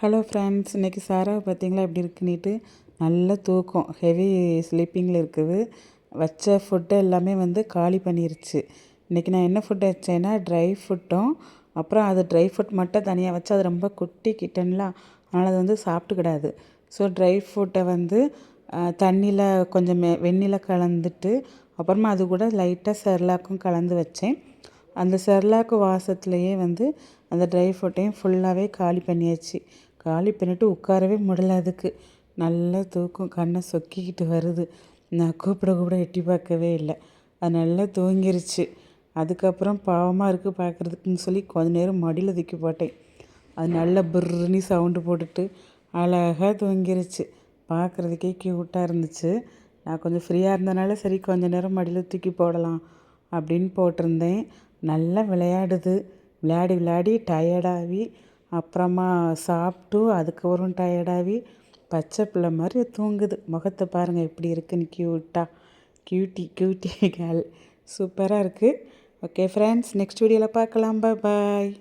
Hello friends, இன்றைக்கி சாராவை பார்த்தீங்களா எப்படி இருக்குன்னுட்டு நல்ல தூக்கம், ஹெவி ஸ்லீப்பிங்கில் இருக்குது. வச்ச ஃபுட்டு எல்லாமே காலி பண்ணிருச்சு. இன்றைக்கி நான் என்ன ஃபுட் வச்சேன்னா ட்ரை ஃபுட்டும், அப்புறம் அது ட்ரை ஃபுட் மட்டும் தனியாக வச்சு அது ரொம்ப குட்டி கிட்டன்லாம், அதனால் அது சாப்பிட்டுக்கிடாது. ஸோ ட்ரை ஃபுட்டை தண்ணியில் கொஞ்சம் வெந்நியில் கலந்துட்டு அப்புறமா அது கூட லைட்டாக செர்லாக்கும் கலந்து வச்சேன். அந்த செர்லாக்கு வாசத்துலேயே அந்த ட்ரை ஃப்ரூட்டையும் ஃபுல்லாகவே காலி பண்ணியாச்சு. காலி பண்ணிவிட்டு உட்காரவே முடியல. அதுக்கு நல்லா தூக்கம், கண்ணை சொக்கிக்கிட்டு வருது. நான் கூப்பிட எட்டி பார்க்கவே இல்லை. அது நல்லா தூங்கிருச்சு. அதுக்கப்புறம் பாவமாக இருக்குது பார்க்குறதுக்குன்னு சொல்லி கொஞ்ச நேரம் மடியில் தூக்கி போட்டேன். அது நல்லா பிர்ருன்னு சவுண்டு போட்டுட்டு அழகாக தூங்கிருச்சு. பார்க்குறதுக்கே க்யூட்டாக இருந்துச்சு. நான் கொஞ்சம் ஃப்ரீயாக இருந்தனால சரி கொஞ்சம் நேரம் மடியில் தூக்கி போடலாம் அப்படின்னு போட்டிருந்தேன். நல்லா விளையாடுது. விளையாடி விளையாடி டயர்டாகி அப்புறமா சாப்பிட்டு அதுக்கப்புறம் டயர்டாகி பச்சை பிள்ளை மாதிரி தூங்குது. முகத்தை பாருங்கள் எப்படி இருக்குன்னு, கியூட்டி கேர்ள். சூப்பராக இருக்குது. ஓகே ஃப்ரெண்ட்ஸ், நெக்ஸ்ட் வீடியோவில் பார்க்கலாம். பாய்.